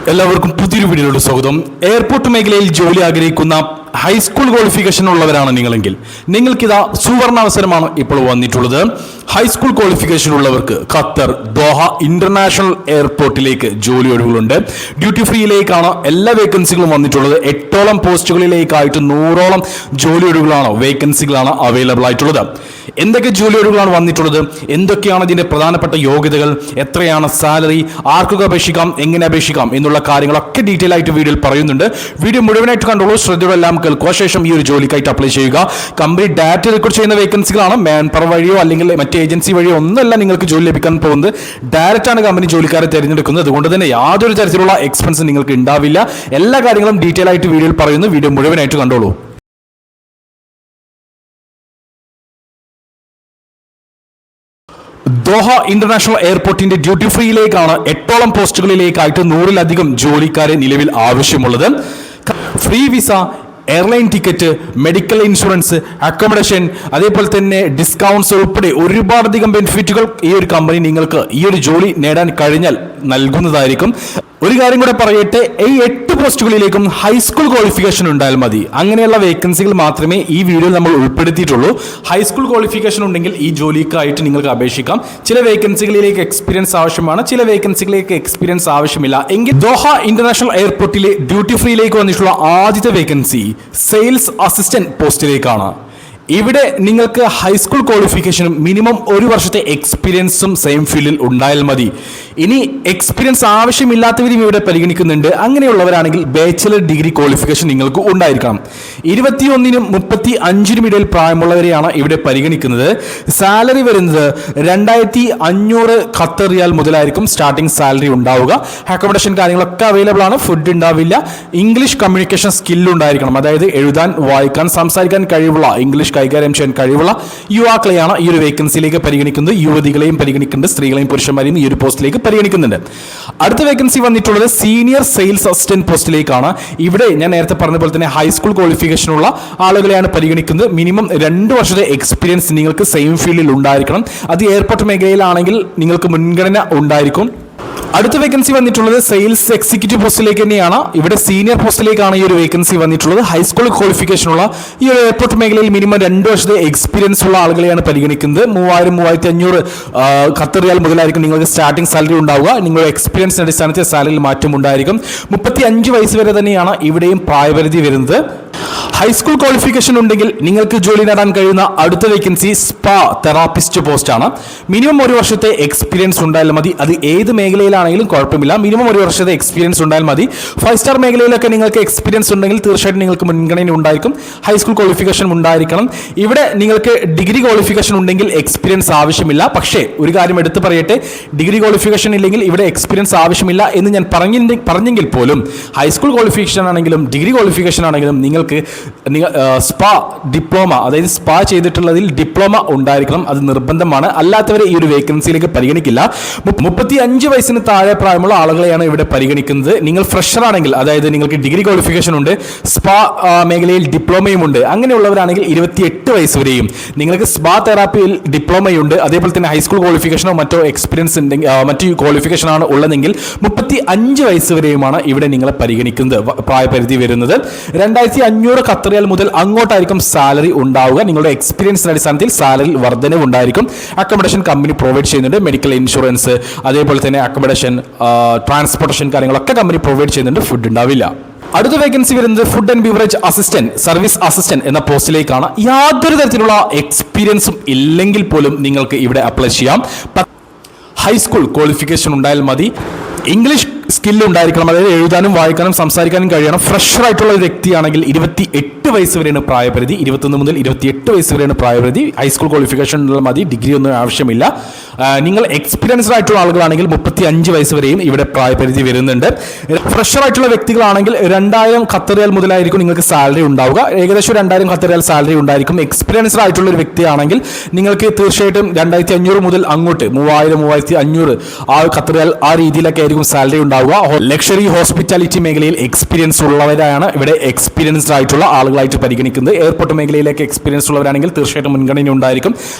എല്ലാവർക്കും പുതിയൊരു വീഡിയോയിലോട്ട് സ്വാഗതം. എയർപോർട്ട് മേഖലയിൽ ജോലി ആഗ്രഹിക്കുന്ന ഹൈസ്കൂൾ ക്വാളിഫിക്കേഷൻ ഉള്ളവരാണ് നിങ്ങളെങ്കിൽ നിങ്ങൾക്കിതാ സുവർണ അവസരമാണ് ഇപ്പോൾ വന്നിട്ടുള്ളത്. ഹൈസ്കൂൾ ക്വാളിഫിക്കേഷൻ ഉള്ളവർക്ക് ഖത്തർ ദോഹ ഇന്റർനാഷണൽ എയർപോർട്ടിലേക്ക് ജോലി ഒഴിവുകളുണ്ട്. ഡ്യൂട്ടി ഫ്രീയിലേക്കാണ് എല്ലാ വേക്കൻസികളും വന്നിട്ടുള്ളത്. 8ഓളം പോസ്റ്റുകളിലേക്കായിട്ട് 100ഓളം ജോലി ഒഴിവുകളാണ് വേക്കൻസികളാണ് അവൈലബിൾ ആയിട്ടുള്ളത്. എന്തൊക്കെ ജോലി ഒഴിവുകളാണ് വന്നിട്ടുള്ളത്, എന്തൊക്കെയാണ് ഇതിന്റെ പ്രധാനപ്പെട്ട യോഗ്യതകൾ, എത്രയാണ് സാലറി, ആർക്കൊക്കെ അപേക്ഷിക്കാം, എങ്ങനെ അപേക്ഷിക്കാം എന്നുള്ള കാര്യങ്ങളൊക്കെ ഡീറ്റെയിൽ ആയിട്ട് വീഡിയോയിൽ പറയുന്നുണ്ട്. വീഡിയോ മുഴുവനായിട്ട് കണ്ടോളൂ, ശ്രദ്ധയോടെല്ലാം കേൾക്കുക. ശേഷം ഈ ഒരു ജോലിക്കായിട്ട് അപ്ലൈ ചെയ്യുക. കമ്പനി ഡയറക്റ്റ് റിക്രൂട്ട് ചെയ്യുന്ന വേക്കൻസികളാണ്. മാൻ പവർ വഴിയോ അല്ലെങ്കിൽ മറ്റ് ഏജൻസി വഴിയോ ഒന്നല്ല നിങ്ങൾക്ക് ജോലി ലഭിക്കാൻ പോകുന്നത്. ഡയറക്റ്റ് ആണ് കമ്പനി ജോലിക്കാരെ തിരഞ്ഞെടുക്കുന്നത്. അതുകൊണ്ട് തന്നെ യാതൊരു തരത്തിലുള്ള എക്സ്പെൻസ് നിങ്ങൾക്ക് ഉണ്ടാവില്ല. എല്ലാ കാര്യങ്ങളും ഡീറ്റെയിൽ ആയിട്ട് വീഡിയോയിൽ പറയുന്നു. വീഡിയോ മുഴുവനായിട്ട് കണ്ടോളൂ. ദോഹ ഇന്റർനാഷണൽ എയർപോർട്ടിന്റെ ഡ്യൂട്ടി ഫ്രീയിലേക്കാണ് 8ഓളം പോസ്റ്റുകളിലേക്കായിട്ട് 100ലധികം ജോലിക്കാരെ നിലവിൽ ആവശ്യമുള്ളത്. Free visa, airline ticket, medical insurance, accommodation, അതേപോലെ തന്നെ ഡിസ്കൗണ്ട്സ് ഉൾപ്പെടെ ഒരുപാടധികം ബെനിഫിറ്റുകൾ ഈ ഒരു കമ്പനി നിങ്ങൾക്ക് ഈ ഒരു ജോലി നേടാൻ കഴിഞ്ഞാൽ നൽകുന്നതായിരിക്കും. ഒരു കാര്യം കൂടെ പറയട്ടെ, ഈ 8 പോസ്റ്റുകളിലേക്കും ഹൈസ്കൂൾ ക്വാളിഫിക്കേഷൻ ഉണ്ടായാൽ മതി. അങ്ങനെയുള്ള വേക്കൻസികൾ മാത്രമേ ഈ വീഡിയോയിൽ നമ്മൾ ഉൾപ്പെടുത്തിയിട്ടുള്ളൂ. ഹൈസ്കൂൾ ക്വാളിഫിക്കേഷൻ ഉണ്ടെങ്കിൽ ഈ ജോലിക്കായിട്ട് നിങ്ങൾക്ക് അപേക്ഷിക്കാം. ചില വേക്കൻസികളിലേക്ക് എക്സ്പീരിയൻസ് ആവശ്യമാണ്, ചില വേക്കൻസികളിലേക്ക് എക്സ്പീരിയൻസ് ആവശ്യമില്ല. എങ്കിൽ ദോഹ ഇന്റർനാഷണൽ എയർപോർട്ടിലെ ഡ്യൂട്ടി ഫ്രീയിലേക്ക് വന്നിട്ടുള്ള ആദ്യത്തെ വേക്കൻസി സെയിൽസ് അസിസ്റ്റന്റ് പോസ്റ്റിലേക്കാണ്. ഇവിടെ നിങ്ങൾക്ക് ഹൈസ്കൂൾ ക്വാളിഫിക്കേഷനും മിനിമം 1 വർഷത്തെ എക്സ്പീരിയൻസും സെയിം ഫീൽഡിൽ ഉണ്ടായാൽ മതി. ഇനി എക്സ്പീരിയൻസ് ആവശ്യമില്ലാത്തവരും ഇവിടെ പരിഗണിക്കുന്നുണ്ട്. അങ്ങനെയുള്ളവരാണെങ്കിൽ ബാച്ചിലർ ഡിഗ്രി ക്വാളിഫിക്കേഷൻ നിങ്ങൾക്ക് ഉണ്ടായിരിക്കണം. 21നും 35നും ഇടയിൽ പ്രായമുള്ളവരെയാണ് ഇവിടെ പരിഗണിക്കുന്നത്. സാലറി വരുന്നത് 2500 ഖത്തർ റിയാൽ മുതലായിരിക്കും സ്റ്റാർട്ടിംഗ് സാലറി ഉണ്ടാവുക. അക്കോമഡേഷൻ കാര്യങ്ങളൊക്കെ അവൈലബിൾ ആണ്. ഫുഡ് ഉണ്ടാവില്ല. ഇംഗ്ലീഷ് കമ്മ്യൂണിക്കേഷൻ സ്കിൽ ഉണ്ടായിരിക്കണം. അതായത് എഴുതാൻ, വായിക്കാൻ, സംസാരിക്കാൻ കഴിവുള്ള, ഇംഗ്ലീഷ് കൈകാര്യം ചെയ്യാൻ കഴിവുള്ള യുവാക്കളെയാണ് ഈ ഒരു വേക്കൻസിയിലേക്ക് പരിഗണിക്കുന്നത്. യുവതികളെയും പരിഗണിക്കുന്നുണ്ട്, സ്ത്രീകളെയും പുരുഷന്മാരെയും ഈ ഒരു പോസ്റ്റിലേക്ക് പരിഗണിക്കുന്നുണ്ട്. അടുത്ത വേക്കൻസി വന്നിട്ടുള്ളത് സീനിയർ സെയിൽസ് അസിസ്റ്റന്റ് പോസ്റ്റിലേക്കാണ്. ഇവിടെ ഞാൻ നേരത്തെ പറഞ്ഞ പോലെ തന്നെ ഹൈസ്കൂൾ ക്വാളിഫിക്കേഷനുള്ള ആളുകളെയാണ് പരിഗണിക്കുന്നത്. മിനിമം 2 വർഷത്തെ എക്സ്പീരിയൻസ് നിങ്ങൾക്ക് സെയിം ഫീൽഡിൽ ഉണ്ടായിരിക്കണം. അത് എയർപോർട്ട് മേഖലയിലാണെങ്കിൽ നിങ്ങൾക്ക് മുൻഗണന ഉണ്ടായിരിക്കും. അടുത്ത വേക്കൻസി വന്നിട്ടുള്ളത് സെയിൽസ് എക്സിക്യൂട്ടീവ് പോസ്റ്റിലേക്ക് തന്നെയാണ്. ഇവിടെ സീനിയർ പോസ്റ്റിലേക്കാണ് ഈ ഒരു വേക്കൻസി വന്നിട്ടുള്ളത്. ഹൈസ്കൂൾ ക്വാളിഫിക്കേഷനുള്ള ഈ ഒരു എയർപോർട്ട് മേഖലയിൽ മിനിമം 2 വർഷത്തെ എക്സ്പീരിയൻസ് ഉള്ള ആളുകളെയാണ് പരിഗണിക്കുന്നത്. 3000-3500 ഖത്തർ റിയാൽ മുതലായിരിക്കും നിങ്ങൾക്ക് സ്റ്റാർട്ടിംഗ് സാലറി ഉണ്ടാവുക. നിങ്ങളുടെ എക്സ്പീരിയൻസിന്റെ അടിസ്ഥാനത്തിൽ സാലറിയിൽ മാറ്റം ഉണ്ടായിരിക്കും. 35 വയസ്സ് വരെ തന്നെയാണ് ഇവിടെയും പ്രായപരിധി വരുന്നത്. ഹൈസ്കൂൾ ക്വാളിഫിക്കേഷൻ ഉണ്ടെങ്കിൽ നിങ്ങൾക്ക് ജോലി നേടാൻ കഴിയുന്ന അടുത്ത വേക്കൻസി സ്പാ തെറാപ്പിസ്റ്റ് പോസ്റ്റ് ആണ്. മിനിമം 1 വർഷത്തെ എക്സ്പീരിയൻസ് ഉണ്ടായാൽ മതി. അത് ഏത് മേഖലയിലാണെങ്കിലും കുഴപ്പമില്ല. മിനിമം 1 വർഷത്തെ എക്സ്പീരിയൻസ് ഉണ്ടായാൽ മതി. 5 സ്റ്റാർ മേഖലയിലൊക്കെ നിങ്ങൾക്ക് എക്സ്പീരിയൻസ് ഉണ്ടെങ്കിൽ തീർച്ചയായിട്ടും നിങ്ങൾക്ക് മുൻഗണന ഉണ്ടായിരിക്കും. ഹൈസ്കൂൾ ക്വാളിഫിക്കേഷൻ ഉണ്ടായിരിക്കണം. ഇവിടെ നിങ്ങൾക്ക് ഡിഗ്രി ക്വാളിഫിക്കേഷൻ ഉണ്ടെങ്കിൽ എക്സ്പീരിയൻസ് ആവശ്യമില്ല. പക്ഷേ ഒരു കാര്യം എടുത്തു പറയട്ടെ, ഡിഗ്രി ക്വാളിഫിക്കേഷൻ ഇല്ലെങ്കിൽ ഇവിടെ എക്സ്പീരിയൻസ് ആവശ്യമില്ല എന്ന് ഞാൻ പറഞ്ഞെങ്കിൽ പോലും ഹൈസ്കൂൾ ക്വാളിഫിക്കേഷൻ ആണെങ്കിലും ഡിഗ്രി ക്വാളിഫിക്കേഷൻ ആണെങ്കിലും നിങ്ങൾക്ക് സ്പാ ഡിപ്ലോമ, അതായത് സ്പാ ചെയ്തിട്ടുള്ളതിൽ ഡിപ്ലോമ ഉണ്ടായിരിക്കണം. അത് നിർബന്ധമാണ്. അല്ലാത്തവരെ ഈ ഒരു വേക്കൻസിയിലേക്ക് പരിഗണിക്കില്ല. 35 വയസ്സിന് താഴെ പ്രായമുള്ള ആളുകളെയാണ് ഇവിടെ പരിഗണിക്കുന്നത്. നിങ്ങൾ ഫ്രഷർ ആണെങ്കിൽ, അതായത് നിങ്ങൾക്ക് ഡിഗ്രി ക്വാളിഫിക്കേഷൻ ഉണ്ട്, സ്പാ മേഖലയിൽ ഡിപ്ലോമയും ഉണ്ട്, അങ്ങനെയുള്ളവരാണെങ്കിൽ 28 വയസ്സ് വരെയും, നിങ്ങൾക്ക് സ്പാ തെറാപ്പിയിൽ ഡിപ്ലോമയുണ്ട്, അതേപോലെ തന്നെ ഹൈസ്കൂൾ ക്വാളിഫിക്കേഷനോ മറ്റോ എക്സ്പീരിയൻസ് ഉണ്ടെങ്കിൽ, മറ്റു ക്വാളിഫിക്കേഷനാണ് ഉള്ളതെങ്കിൽ 35 വയസ്സ് വരെയുമാണ് ഇവിടെ നിങ്ങളെ പരിഗണിക്കുന്നത്. പ്രായപരിധി വരുന്നത് 2500 ഖത്തർ റിയാൽ മുതൽ അങ്ങോട്ടായിരിക്കും സാലറി ഉണ്ടാവുക. നിങ്ങളുടെ എക്സ്പീരിയൻസിന്റെ അടിസ്ഥാനത്തിൽ സാലറി വർധനവ് ഉണ്ടായിരിക്കും. അക്കോമഡേഷൻ കമ്പനി പ്രൊവൈഡ് ചെയ്യുന്നുണ്ട്. മെഡിക്കൽ ഇൻഷുറൻസ്, അതേപോലെ തന്നെ അക്കോമഡേഷൻ, ട്രാൻസ്പോർട്ടേഷൻ കാര്യങ്ങളൊക്കെ കമ്പനി പ്രൊവൈഡ് ചെയ്യുന്നുണ്ട്. ഫുഡ് ഉണ്ടാവില്ല. അടുത്ത വേക്കൻസി വരുന്നത് food and beverage assistant, service assistant എന്ന പോസ്റ്റിലേക്കാണ്. യാതൊരു തരത്തിലുള്ള എക്സ്പീരിയൻസും ഇല്ലെങ്കിൽ പോലും നിങ്ങൾക്ക് ഇവിടെ അപ്ലൈ ചെയ്യാം. ഹൈസ്കൂൾ ക്വാളിഫിക്കേഷൻ ഉണ്ടായാൽ മതി. ഇംഗ്ലീഷ് സ്കില്ല് ഉണ്ടായിരിക്കണം. അതായത് എഴുതാനും വായിക്കാനും സംസാരിക്കാനും കഴിയണം. ഫ്രഷർ ആയിട്ടുള്ള ഒരു വ്യക്തിയാണെങ്കിൽ 28 വയസ്സ് വരെയാണ് പ്രായപരിധി. 21 മുതൽ 28 വയസ്സ് വരെയാണ് പ്രായപരിധി. ഹൈസ്കൂൾ ക്വാളിഫിക്കേഷൻ മതി, ഡിഗ്രി ഒന്നും ആവശ്യമില്ല. നിങ്ങൾ എക്സ്പീരിയൻസ്ഡ് ആയിട്ടുള്ള ആളുകളാണെങ്കിൽ 35 വയസ്സ് വരെയും ഇവിടെ പ്രായപരിധി വരുന്നുണ്ട്. ഫ്രഷർ ആയിട്ടുള്ള വ്യക്തികളാണെങ്കിൽ 2000 ഖത്തർ റിയാൽ മുതലായിരിക്കും നിങ്ങൾക്ക് സാലറി ഉണ്ടാവുക. ഏകദേശം 2000 ഖത്തർ റിയാൽ സാലറി ഉണ്ടായിരിക്കും. എക്സ്പീരിയൻസ്ഡ് ആയിട്ടുള്ള ഒരു വ്യക്തിയാണെങ്കിൽ നിങ്ങൾക്ക് തീർച്ചയായിട്ടും 2500 മുതൽ അങ്ങോട്ട് 3000-3500 ഖത്തർ റിയാൽ ആ രീതിയിലൊക്കെ ആയിരിക്കും സാലറി ഉണ്ടാവുക. ഉണ്ടാവുക. ലക്ഷറി ഹോസ്പിറ്റാലിറ്റി മേഖലയിൽ എക്സ്പീരിയൻസ് ഉള്ളവരാണ് ഇവിടെ എക്സ്പീരിയൻസ്ഡ് ആയിട്ടുള്ള ആളുകളായിട്ട് പരിഗണിക്കുന്നത്. എയർപോർട്ട് മേഖലയിലേക്ക് എക്സ്പീരിയൻസ് ഉള്ളവരാണെങ്കിൽ തീർച്ചയായിട്ടും മുൻഗണന ഉണ്ടായിരിക്കും.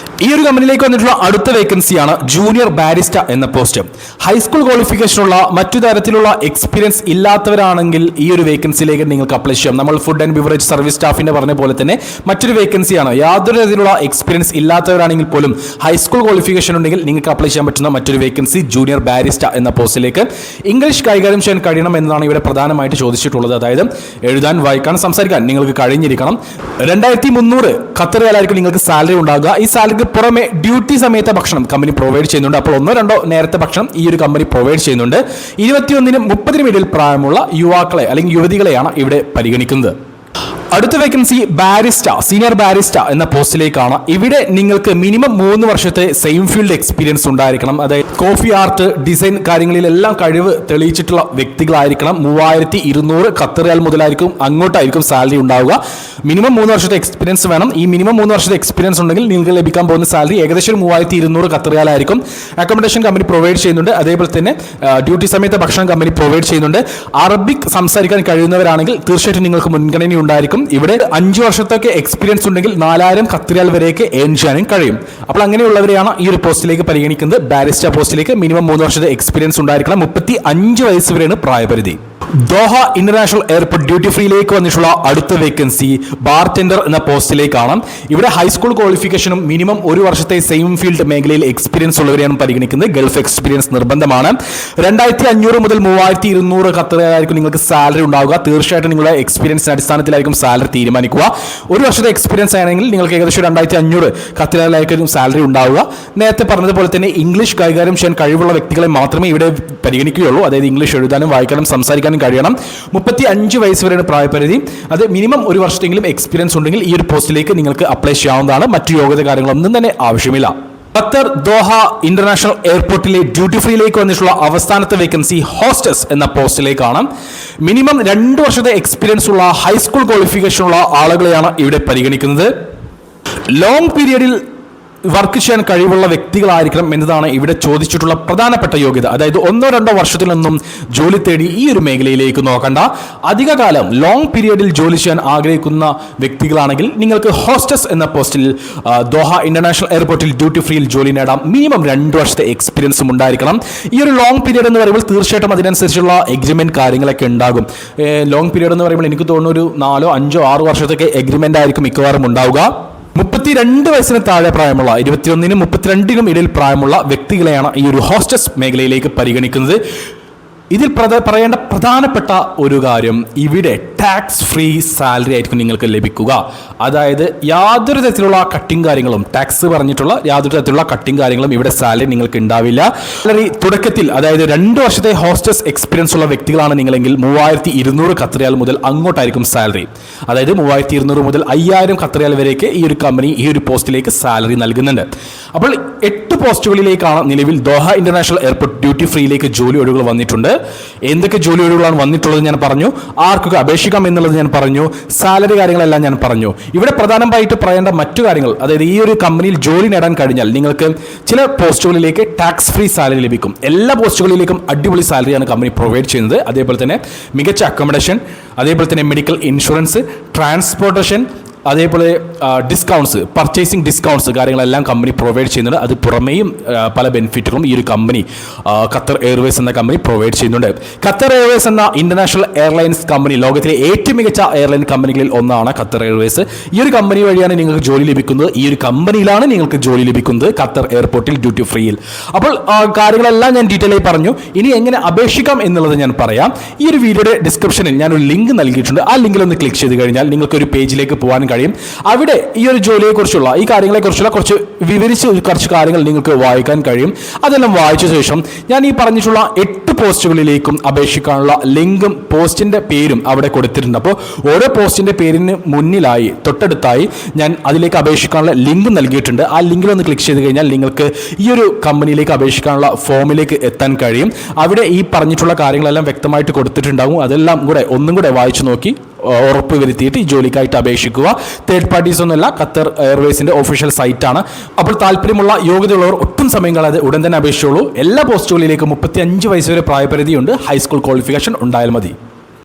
ഈ ഒരു കമ്പനിയിലേക്ക് വന്നിട്ടുള്ള അടുത്ത വേക്കൻസിയാണ് ജൂനിയർ ബാരിസ്റ്റ എന്ന പോസ്റ്റ്. ഹൈസ്കൂൾ ക്വാളിഫിക്കേഷനുള്ള മറ്റു തരത്തിലുള്ള എക്സ്പീരിയൻസ് ഇല്ലാത്തവരാണെങ്കിൽ ഈ ഒരു വേക്കൻസിയിലേക്ക് നിങ്ങൾക്ക് അപ്ലൈ ചെയ്യാം. നമ്മൾ ഫുഡ് ആൻഡ് ബിവറേജ് സർവീസ് സ്റ്റാഫിന്റെ പറഞ്ഞ പോലെ തന്നെ മറ്റൊരു വേക്കൻസിയാണ്. യാതൊരു തരത്തിലുള്ള എക്സ്പീരിയൻസ് ഇല്ലാത്തവരാണെങ്കിൽ പോലും ഹൈസ്കൂൾ ക്വാളിഫിക്കേഷൻ ഉണ്ടെങ്കിൽ നിങ്ങൾക്ക് അപ്ലൈ ചെയ്യാൻ പറ്റുന്ന മറ്റൊരു വേക്കൻസി ജൂനിയർ ബാരിസ്റ്റ എന്ന പോസ്റ്റിലേക്ക്. ഇംഗ്ലീഷ് കൈകാര്യം ചെയ്യാൻ കഴിയണം എന്നതാണ് ഇവിടെ പ്രധാനമായിട്ട് ചോദിച്ചിട്ടുള്ളത്. അതായത് എഴുതാൻ, വായിക്കാൻ, സംസാരിക്കാൻ നിങ്ങൾക്ക് കഴിഞ്ഞിരിക്കണം. 2300 ഖത്തർ റിയാലായിരിക്കും നിങ്ങൾക്ക് സാലറി ഉണ്ടാകുക. ഈ സാലറിക്ക് പുറമെ ഡ്യൂട്ടി സമയത്തെ ഭക്ഷണം കമ്പനി പ്രൊവൈഡ് ചെയ്യുന്നുണ്ട്. അപ്പോൾ 1-2 നേരത്തെ ഭക്ഷണം ഈ ഒരു കമ്പനി പ്രൊവൈഡ് ചെയ്യുന്നുണ്ട്. 21-നും 30-നും ഇടയിൽ പ്രായമുള്ള യുവാക്കളെ അല്ലെങ്കിൽ യുവതികളെയാണ് ഇവിടെ പരിഗണിക്കുന്നത്. അടുത്ത വേക്കൻസി ബാരിസ്റ്റ, സീനിയർ ബാരിസ്റ്റ എന്ന പോസ്റ്റിലേക്കാണ്. ഇവിടെ നിങ്ങൾക്ക് മിനിമം 3 വർഷത്തെ സെയിം ഫീൽഡ് എക്സ്പീരിയൻസ് ഉണ്ടായിരിക്കണം. അതായത് കോഫി ആർട്ട്, ഡിസൈൻ കാര്യങ്ങളിലെല്ലാം കഴിവ് തെളിയിച്ചിട്ടുള്ള വ്യക്തികളായിരിക്കണം. 3200 ഖത്തർ റിയാൽ മുതലായിരിക്കും അങ്ങോട്ടായിരിക്കും സാലറി ഉണ്ടാവുക. മിനിമം 3 വർഷത്തെ എക്സ്പീരിയൻസ് വേണം. ഈ മിനിമം 3 വർഷത്തെ എക്സ്പീരിയൻസ് ഉണ്ടെങ്കിൽ നിങ്ങൾക്ക് ലഭിക്കാൻ പോകുന്ന സാലറി ഏകദേശം 3200 ഖത്തർ റിയാൽ ആയിരിക്കും. അക്കോമഡേഷൻ കമ്പനി പ്രൊവൈഡ് ചെയ്യുന്നുണ്ട്. അതേപോലെ തന്നെ ഡ്യൂട്ടി സമയത്തെ ഭക്ഷണം കമ്പനി പ്രൊവൈഡ് ചെയ്യുന്നുണ്ട്. അറബിക് സംസാരിക്കാൻ കഴിയുന്നവരാണെങ്കിൽ തീർച്ചയായിട്ടും നിങ്ങൾക്ക് മുൻഗണന ഉണ്ടായിരിക്കും. ഇവിടെ 5 വർഷത്തൊക്കെ എക്സ്പീരിയൻസ് ഉണ്ടെങ്കിൽ 4000 ഖത്തർ റിയാൽ വരെയൊക്കെ ഏൺ ചെയ്യാനും കഴിയും. അപ്പോൾ അങ്ങനെയുള്ളവരെയാണ് ഈ ഒരു പോസ്റ്റിലേക്ക് പരിഗണിക്കുന്നത്. ബാരിസ്റ്റ പോസ്റ്റിലേക്ക് മിനിമം 3 വർഷത്തെ എക്സ്പീരിയൻസ് ഉണ്ടായിരിക്കണം. 35 വയസ്സ് വരെയാണ് പ്രായപരിധി. ദോഹ ഇന്റർനാഷണൽ എയർപോർട്ട് ഡ്യൂട്ടി ഫ്രീയിലേക്ക് വന്നിട്ടുള്ള അടുത്ത വേക്കൻസി ബാർടെൻഡർ എന്ന പോസ്റ്റിലേക്കാണ്. ഇവിടെ ഹൈസ്കൂൾ ക്വാളിഫിക്കേഷനും മിനിമം 1 വർഷത്തെ സെയിം ഫീൽഡ് മേഖലയിൽ എക്സ്പീരിയൻസ് ഉള്ളവരെയാണ് പരിഗണിക്കുന്നത്. ഗൾഫ് എക്സ്പീരിയൻസ് നിർബന്ധമാണ്. 2500 മുതൽ 3200 ഖത്തർ റിയാലായിരിക്കും നിങ്ങൾക്ക് സാലറി ഉണ്ടാവുക. തീർച്ചയായിട്ടും നിങ്ങളുടെ എക്സ്പീരിയൻസിന്റെ അടിസ്ഥാനത്തിലായിരിക്കും സാലറി തീരുമാനിക്കുക. 1 വർഷത്തെ എക്സ്പീരിയൻസ് ആണെങ്കിൽ നിങ്ങൾക്ക് ഏകദേശം 2500 ഖത്തർ റിയാലായിരിക്കും സാലറി ഉണ്ടാവുക. നേരത്തെ പറഞ്ഞതുപോലെ തന്നെ ഇംഗ്ലീഷ് കൈകാര്യം ചെയ്യാൻ കഴിവുള്ള വ്യക്തികളെ മാത്രമേ ഇവിടെ പരിഗണിക്കുകയുള്ളൂ. അതായത് ഇംഗ്ലീഷ് എഴുതാനും വായിക്കാനും സംസാരിക്കാനും കഴിയണം. 35 വയസ്സ് വരെയാണ് പ്രായപരിധി. അത് മിനിമം 1 വർഷത്തെങ്കിലും എക്സ്പീരിയൻസ് ഉണ്ടെങ്കിൽ ഈ ഒരു പോസ്റ്റിലേക്ക് നിങ്ങൾക്ക് അപ്ലൈ ചെയ്യാവുന്നതാണ്. മറ്റു യോഗ്യത കാര്യങ്ങളൊന്നും തന്നെ ആവശ്യമില്ല. ഖത്തർ ദോഹ ഇന്റർനാഷണൽ എയർപോർട്ടിലെ ഡ്യൂട്ടി ഫ്രീയിലേക്ക് വന്നിട്ടുള്ള അവസാനത്തെ വേക്കൻസി ഹോസ്റ്റസ് എന്ന പോസ്റ്റിലേക്കാണ്. മിനിമം 2 വർഷത്തെ എക്സ്പീരിയൻസ് ഉള്ള ഹൈസ്കൂൾ ക്വാളിഫിക്കേഷൻ ഉള്ള ആളുകളെയാണ് ഇവിടെ പരിഗണിക്കുന്നത്. ലോങ് പീരിയഡിൽ വർക്ക് ചെയ്യാൻ കഴിവുള്ള വ്യക്തികളായിരിക്കണം എന്നതാണ് ഇവിടെ ചോദിച്ചിട്ടുള്ള പ്രധാനപ്പെട്ട യോഗ്യത. അതായത് 1-2 വർഷത്തിൽ നിന്നും ജോലി തേടി ഈ ഒരു മേഖലയിലേക്ക് നോക്കണ്ട. അധികകാലം ലോങ് പീരിയഡിൽ ജോലി ചെയ്യാൻ ആഗ്രഹിക്കുന്ന വ്യക്തികളാണെങ്കിൽ നിങ്ങൾക്ക് ഹോസ്റ്റസ് എന്ന പോസ്റ്റിൽ ദോഹ ഇന്റർനാഷണൽ എയർപോർട്ടിൽ ഡ്യൂട്ടി ഫ്രീയിൽ ജോലി നേടാം. മിനിമം 2 വർഷത്തെ എക്സ്പീരിയൻസും ഉണ്ടായിരിക്കണം. ഈ ഒരു ലോങ് പീരിയഡ് എന്ന് പറയുമ്പോൾ തീർച്ചയായിട്ടും അതിനനുസരിച്ചുള്ള എഗ്രിമെന്റ് കാര്യങ്ങളൊക്കെ ഉണ്ടാകും. ലോങ് പീരിയഡ് എന്ന് പറയുമ്പോൾ എനിക്ക് തോന്നുന്നു ഒരു 4, 5, 6 വർഷത്തൊക്കെ എഗ്രിമെന്റ് ആയിരിക്കും മിക്കവാറും ഉണ്ടാവുക. 32 വയസ്സിന് താഴെ പ്രായമുള്ള 21-നും 32-നും ഇടയിൽ പ്രായമുള്ള വ്യക്തികളെയാണ് ഈ ഒരു ഹോസ്റ്റസ് മേഖലയിലേക്ക് പരിഗണിക്കുന്നത്. ഇതിൽ പറയേണ്ട പ്രധാനപ്പെട്ട ഒരു കാര്യം, ഇവിടെ ടാക്സ് ഫ്രീ സാലറി ആയിരിക്കും നിങ്ങൾക്ക് ലഭിക്കുക. അതായത് യാതൊരു തരത്തിലുള്ള കട്ടിങ് കാര്യങ്ങളും, ടാക്സ് പറഞ്ഞിട്ടുള്ള യാതൊരു തരത്തിലുള്ള കട്ടിങ് കാര്യങ്ങളും ഇവിടെ സാലറി നിങ്ങൾക്ക് ഉണ്ടാവില്ല. സാലറി തുടക്കത്തിൽ അതായത് 2 വർഷത്തെ ഹോസ്റ്റസ് എക്സ്പീരിയൻസ് ഉള്ള വ്യക്തികളാണ് നിങ്ങളെങ്കിൽ 3200 ഖത്തർ റിയാൽ മുതൽ അങ്ങോട്ടായിരിക്കും സാലറി. അതായത് 3200 മുതൽ 5000 ഖത്തർ റിയാൽ വരെയൊക്കെ ഈ ഒരു കമ്പനി ഈ ഒരു പോസ്റ്റിലേക്ക് സാലറി നൽകുന്നുണ്ട്. അപ്പോൾ 8 പോസ്റ്റുകളിലേക്കാണ് നിലവിൽ ദോഹ ഇന്റർനാഷണൽ എയർപോർട്ട് ഡ്യൂട്ടി ഫ്രീയിലേക്ക് ജോലി ഒഴിവുകൾ വന്നിട്ടുണ്ട്. എന്തൊക്കെ ജോലി ഒഴിവുകളാണ് വന്നിട്ടുള്ളത് ഞാൻ പറഞ്ഞു. ആർക്കൊക്കെ അപേക്ഷിക്കാം എന്നുള്ളത് ഞാൻ പറഞ്ഞു. സാലറി കാര്യങ്ങളെല്ലാം ഞാൻ പറഞ്ഞു. ഇവിടെ പ്രധാനമായിട്ട് പറയേണ്ട മറ്റു കാര്യങ്ങൾ, അതായത് ഈ ഒരു കമ്പനിയിൽ ജോലി നേടാൻ കഴിഞ്ഞാൽ നിങ്ങൾക്ക് ചില പോസ്റ്റുകളിലേക്ക് ടാക്സ് ഫ്രീ സാലറി ലഭിക്കും. എല്ലാ പോസ്റ്റുകളിലേക്കും അടിപൊളി സാലറിയാണ് കമ്പനി പ്രൊവൈഡ് ചെയ്യുന്നത്. അതേപോലെ തന്നെ മികച്ച അക്കോമഡേഷൻ, അതേപോലെ തന്നെ മെഡിക്കൽ ഇൻഷുറൻസ്, ട്രാൻസ്പോർട്ടേഷൻ, അതേപോലെ ഡിസ്കൗണ്ട്സ്, പർച്ചേസിംഗ് ഡിസ്കൗണ്ട്സ് കാര്യങ്ങളെല്ലാം കമ്പനി പ്രൊവൈഡ് ചെയ്യുന്നുണ്ട്. അത് പുറമേയും പല ബെനിഫിറ്റുകളും ഈ ഒരു കമ്പനി ഖത്തർ എയർവേസ് എന്ന കമ്പനി പ്രൊവൈഡ് ചെയ്യുന്നുണ്ട്. ഖത്തർ എയർവേസ് എന്ന ഇന്റർനാഷണൽ എയർലൈൻസ് കമ്പനി ലോകത്തിലെ ഏറ്റവും മികച്ച എയർലൈൻ കമ്പനികളിൽ ഒന്നാണ് ഖത്തർ എയർവേസ്. ഈ ഒരു കമ്പനി വഴിയാണ് നിങ്ങൾക്ക് ജോലി ലഭിക്കുന്നത്. ഈ ഒരു കമ്പനിയിലാണ് നിങ്ങൾക്ക് ജോലി ലഭിക്കുന്നത് ഖത്തർ എയർപോർട്ടിൽ ഡ്യൂട്ടി ഫ്രീയിൽ. അപ്പോൾ കാര്യങ്ങളെല്ലാം ഞാൻ ഡീറ്റെയിൽ ആയി പറഞ്ഞു. ഇനി എങ്ങനെ അപേക്ഷിക്കാം എന്നുള്ളത് ഞാൻ പറയാം. ഈ ഒരു വീഡിയോയുടെ ഡിസ്ക്രിപ്ഷനിൽ ഞാൻ ഒരു ലിങ്ക് നൽകിയിട്ടുണ്ട്. ആ ലിങ്കിൽ ഒന്ന് ക്ലിക്ക് ചെയ്ത് കഴിഞ്ഞാൽ നിങ്ങൾക്ക് ഒരു പേജിലേക്ക് പോകാൻ കഴിയും. അവിടെ ഈ ഒരു ജോലിയെക്കുറിച്ചുള്ള ഈ കാര്യങ്ങളെക്കുറിച്ചുള്ള കുറച്ച് വിവരിച്ച് കുറച്ച് കാര്യങ്ങൾ നിങ്ങൾക്ക് വായിക്കാൻ കഴിയും. അതെല്ലാം വായിച്ച ശേഷം ഞാൻ ഈ പറഞ്ഞിട്ടുള്ള 8 പോസ്റ്റുകളിലേക്കും അപേക്ഷിക്കാനുള്ള ലിങ്കും പോസ്റ്റിന്റെ പേരും അവിടെ കൊടുത്തിട്ടുണ്ട്. അപ്പോൾ ഓരോ പോസ്റ്റിന്റെ പേരിന് മുന്നിലായി തൊട്ടടുത്തായി ഞാൻ അതിലേക്ക് അപേക്ഷിക്കാനുള്ള ലിങ്ക് നൽകിയിട്ടുണ്ട്. ആ ലിങ്കിൽ ഒന്ന് ക്ലിക്ക് ചെയ്ത് കഴിഞ്ഞാൽ നിങ്ങൾക്ക് ഈ ഒരു കമ്പനിയിലേക്ക് അപേക്ഷിക്കാനുള്ള ഫോമിലേക്ക് എത്താൻ കഴിയും. അവിടെ ഈ പറഞ്ഞിട്ടുള്ള കാര്യങ്ങളെല്ലാം വ്യക്തമായിട്ട് കൊടുത്തിട്ടുണ്ടാകും. അതെല്ലാം കൂടെ ഒന്നും കൂടെ വായിച്ചു നോക്കി ഉറപ്പ് വരുത്തിയിട്ട് ഈ ജോലിക്കായിട്ട് അപേക്ഷിക്കുക. തേർഡ് പാർട്ടീസ് ഒന്നുമല്ല, ഖത്തർ എയർവേസിൻ്റെ ഒഫീഷ്യൽ സൈറ്റാണ്. അപ്പോൾ താല്പര്യമുള്ള യോഗ്യതയുള്ളവർ ഒട്ടും സമയം കളയാതെ ഉടൻ തന്നെ അപേക്ഷിച്ചോളൂ. എല്ലാ പോസ്റ്റുകളിലേക്കും 35 വയസ്സ് വരെ പ്രായപരിധിയുണ്ട്. ഹൈസ്കൂൾ ക്വാളിഫിക്കേഷൻ ഉണ്ടായാൽ മതി.